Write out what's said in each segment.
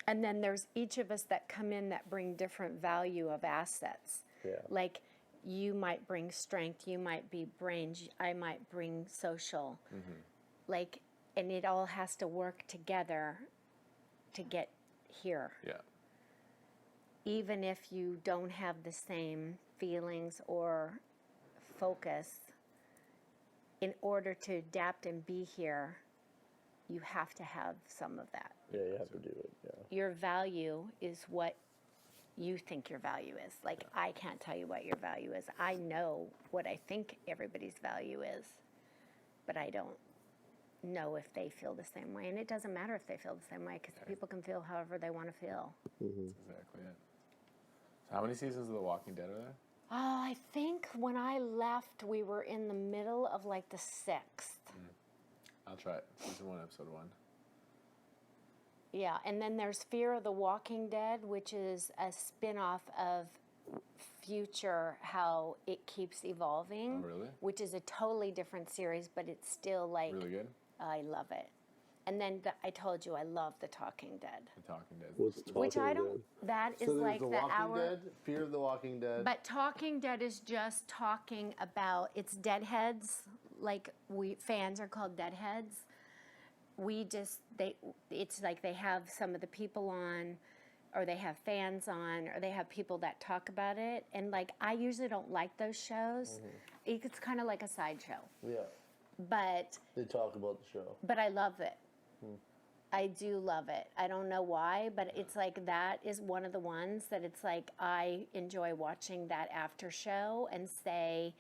And then there's each of us that come in that bring different value of assets. Yeah. Like you might bring strength, you might be brains, I might bring social. Like, and it all has to work together to get here. Yeah. Even if you don't have the same feelings or focus, in order to adapt and be here, you have to have some of that. Yeah, you have to do it. Yeah. Your value is what you think your value is. Like, I can't tell you what your value is. I know what I think everybody's value is, but I don't know if they feel the same way. And it doesn't matter if they feel the same way, because people can feel however they want to feel. That's exactly it. So how many seasons of The Walking Dead are there? Oh, I think when I left, we were in the middle of like the 6th. I'll try it. Season 1, episode 1. Yeah, and then there's Fear of the Walking Dead, which is a spin-off of Future, how it keeps evolving. Oh, really? Which is a totally different series, but it's still like... Really good? I love it. And then I told you I love The Talking Dead. The Talking Dead. What's Talking Which I don't... Dead? That is So there's like The the Walking hour... Dead, Fear of the Walking Dead. But Talking Dead is just talking about... It's deadheads. Like, fans are called deadheads. It's like they have some of the people on, or they have fans on, or they have people that talk about it. And like, I usually don't like those shows. It's kind of like a sideshow. Yeah. But They talk about the show. I love it. I do love it. I don't know why, but it's like that is one of the ones that it's like I enjoy watching that after show and say,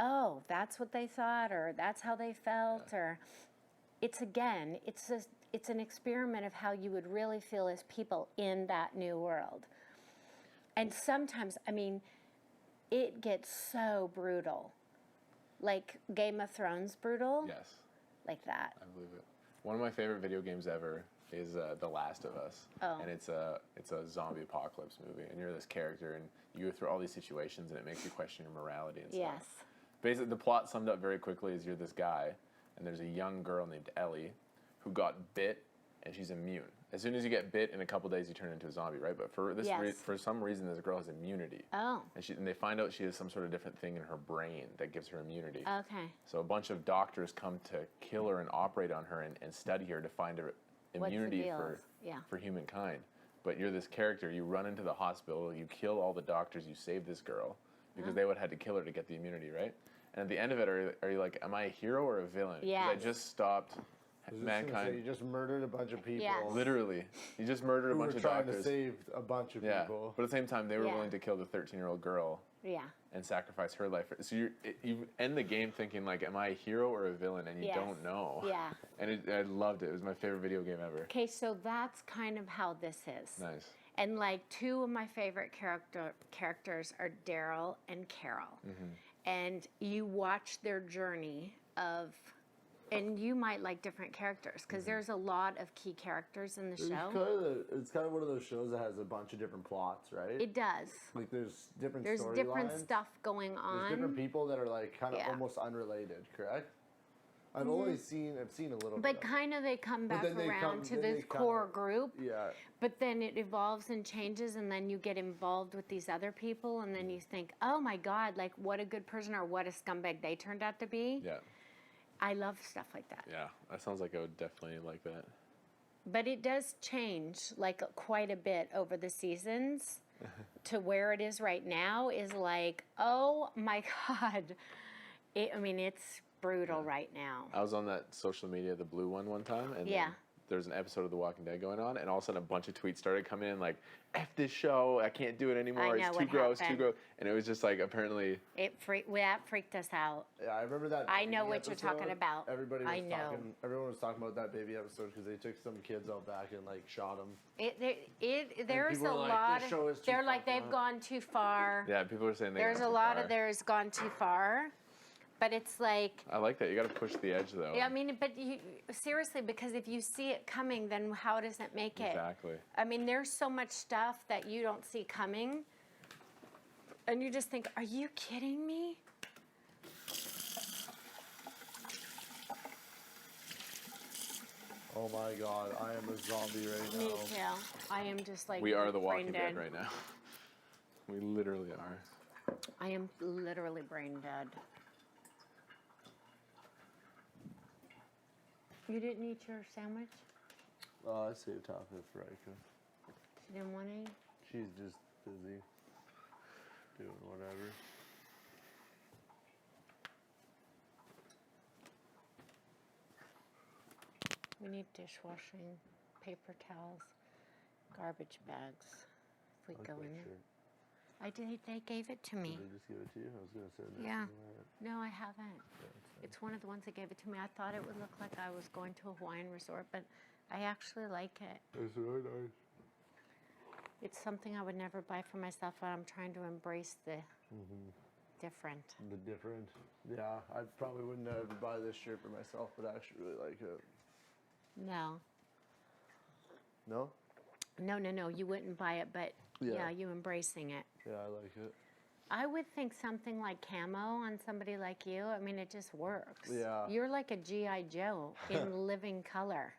oh, that's what they thought, or that's how they felt, or it's an experiment of how you would really feel as people in that new world. And sometimes, I mean, it gets so brutal. Like Game of Thrones brutal. Yes, Like that. I believe it. One of my favorite video games ever is The Last of Us. Oh. And it's a zombie apocalypse movie. And you're this character, and you go through all these situations, and it makes you question your morality and stuff. Yes. Basically, the plot summed up very quickly is you're this guy, and there's a young girl named Ellie who got bit, and she's immune. As soon as you get bit, in a couple days you turn into a zombie, right? But for this Yes. for some reason, this girl has immunity. Oh. And they find out she has some sort of different thing in her brain that gives her immunity. Okay. So a bunch of doctors come to kill her and operate on her and study her to find her immunity deal? Yeah. for humankind. But you're this character, you run into the hospital, you kill all the doctors, you save this girl, because they would have had to kill her to get the immunity, right? And at the end of it, are you like, am I a hero or a villain? 'Cause I Yes. just stopped I was just gonna say, mankind. you just murdered a bunch of people. Yes. Literally. You just murdered a Who bunch were of trying to doctors. save a bunch of Yeah. people. But at the same time, they were Yeah. willing to kill the 13-year-old girl Yeah. and sacrifice her life. So you end the game thinking, like, am I a hero or a villain? And you Yes. don't know. Yeah. And I loved it. It was my favorite video game ever. Okay, so that's kind of how this is. Nice. And like two of my favorite characters are Daryl and Carol. And you watch their journey of, and you might like different characters because there's a lot of key characters in the show. It's kind of one of those shows that has a bunch of different plots, right? It does. Like there's different There's storylines. different stuff going on. There's different people that are like kind of Yeah. almost unrelated, correct? I've seen a little bit. But of it. kind of they come back then they around come- to then they this kinda- core group. Yeah. But then it evolves and changes, and then you get involved with these other people, and then you think, oh my God, like what a good person or what a scumbag they turned out to be. Yeah. I love stuff like that. Yeah. That sounds like I would definitely like that. But it does change like quite a bit over the seasons to where it is right now is like, oh my God. It's brutal right now. I was on that social media, the blue one time, and Yeah. then there's an episode of The Walking Dead going on, and all of a sudden a bunch of tweets started coming in like, F this show, I can't do it anymore, I know it's too what gross, too happened. gross. And it was just like, apparently, That freaked us out. Yeah, I remember that. I know baby what you're episode. talking about. Everybody I was know. talking. Everyone was talking about that baby episode because they took some kids out back and like shot them. There's people a were like, lot "This show of, is too they're like, fucked they've up." gone too far. yeah, people were saying they There's got a too lot far. of there's gone too far. But it's like, I like that. You got to push the edge, though. yeah, but seriously, because if you see it coming, then how does it make it? Exactly. There's so much stuff that you don't see coming. And you just think, are you kidding me? Oh my god, I am a zombie right Me now. too. I am just like We are the brain Walking Dead right now. We literally are. I am literally brain dead. You didn't eat your sandwich? I saved half of it for Rika. She didn't want any? She's just busy doing whatever. We need dishwashing, paper towels, garbage bags. If we I like go that in there. shirt. I did. They gave it to me. Did they just give it to you? I was gonna say this. Yeah. Isn't it? No, I haven't. Yeah, it's fine. It's one of the ones that gave it to me. I thought it would look like I was going to a Hawaiian resort, but I actually like it. It's really nice. It's something I would never buy for myself, but I'm trying to embrace the different. The different. Yeah, I probably wouldn't ever buy this shirt for myself, but I actually really like it. No. No? No. You wouldn't buy it, but Yeah. yeah, you embracing it. Yeah, I like it. I would think something like camo on somebody like you. I mean, it just works. Yeah. You're like a G.I. Joe in living color.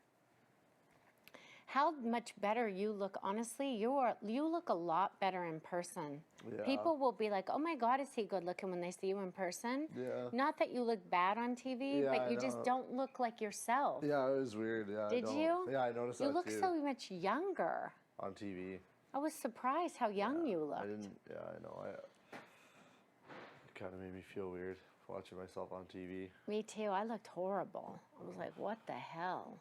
How much better you look. Honestly, you look a lot better in person. Yeah. People will be like, oh my God, is he good looking when they see you in person? Yeah. Not that you look bad on TV, Yeah, but I you just know. don't look like yourself. Yeah, it was weird. Yeah. Did you? Yeah, I noticed You that look too. so much younger. On TV. I was surprised how young you looked. I didn't. Yeah, I know. It kind of made me feel weird watching myself on TV. Me too. I looked horrible. I was like, what the hell?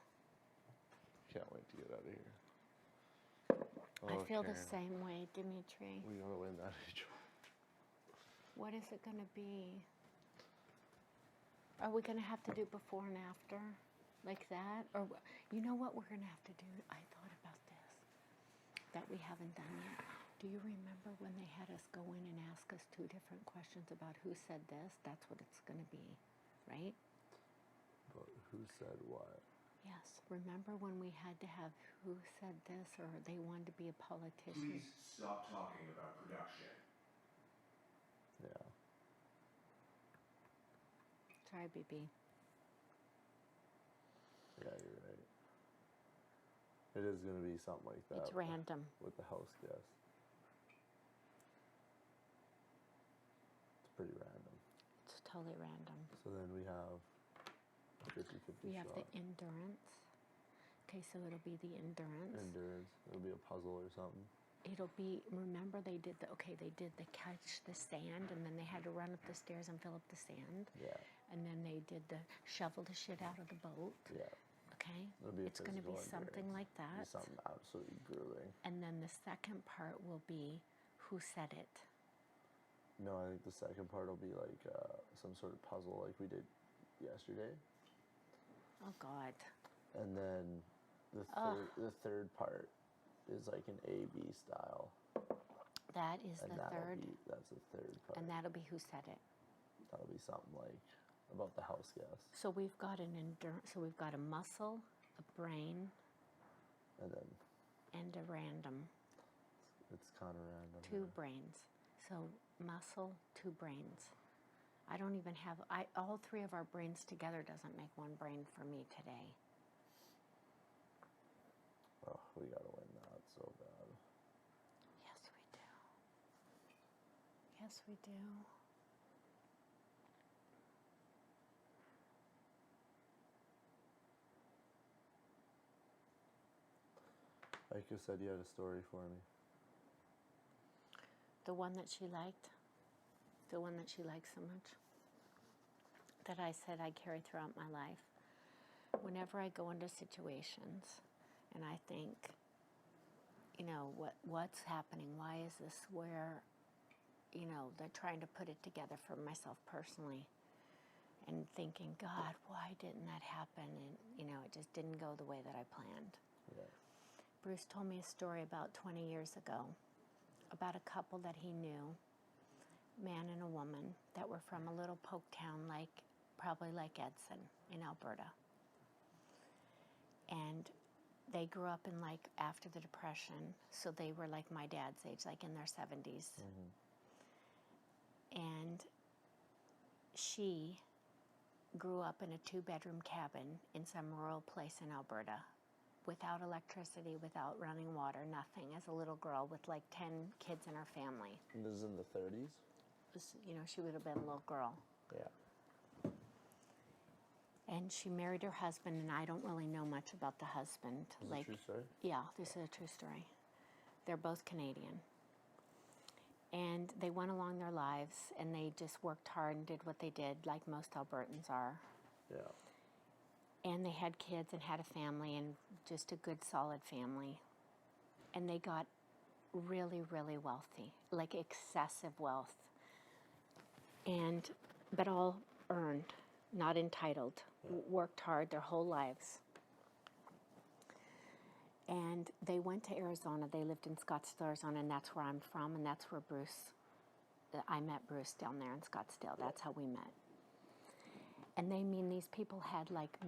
Can't wait to get out of here. I feel the Karen, same way, Demetri. We gotta win that age. What is it going to be? Are we going to have to do before and after? Like that? Or you know what we're going to have to do? I thought about this. That we haven't done yet. Do you remember when they had us go in and ask us 2 different questions about who said this? That's what it's going to be, right? But who said what? Yes. Remember when we had to have who said this, or they wanted to be a politician? Please stop talking about production. Yeah. Sorry, BB. Yeah, you're right. It is gonna be something like that. It's random. With the house guest. It's pretty random. It's totally random. So then we have 50-50 We have the shot. endurance. Okay, so it'll be the endurance. Endurance. It'll be a puzzle or something. It'll be, remember they did the catch the sand, and then they had to run up the stairs and fill up the sand. Yeah. And then they did the shovel the shit out of the boat. Yeah. Okay? It'll be a It's going to be physical something endurance. like It'll be that. something absolutely grueling. And then the second part will be who said it. No, I think the second part will be like some sort of puzzle like we did yesterday. Oh, God. And then the third part is like an A-B style. That is And the third. That's the third part. And that'll be who said it. That'll be something like about the house guest. So we've got an endurance. So we've got a muscle, a brain, And then and a random. it's kind of random. 2 brains. So muscle, 2 brains. I don't even have, all 3 of our brains together doesn't make 1 brain for me today. Oh, we gotta win that so bad. Yes, we do. Yes, we do. Ika said you had a story for me. The one that she liked, the one that she likes so much, that I said I carry throughout my life. Whenever I go into situations and I think, you know, what's happening? Why is this where, you know, they're trying to put it together for myself personally, and thinking, God, why didn't that happen? And, you know, it just didn't go the way that I planned. Yeah. Bruce told me a story about 20 years ago about a couple that he knew, man and a woman, that were from a little poke town probably like Edson in Alberta. And they grew up in after the Depression, so they were like my dad's age, like in their 70s. Mm-hmm. And she grew up in a 2-bedroom cabin in some rural place in Alberta, without electricity, without running water, nothing, as a little girl with like 10 kids in her family. And this is in the 30s? You know, she would have been a little girl. Yeah. And she married her husband, and I don't really know much about the husband. Is it a true story? Yeah, this is a true story. They're both Canadian. And they went along their lives, and they just worked hard and did what they did, like most Albertans are. Yeah. And they had kids and had a family, and just a good, solid family. And they got really, really wealthy, like excessive wealth. But all earned, not entitled, worked hard their whole lives. And they went to Arizona. They lived in Scottsdale, Arizona, and that's where I'm from, and that's where I met Bruce down there in Scottsdale. That's how we met. And these people had like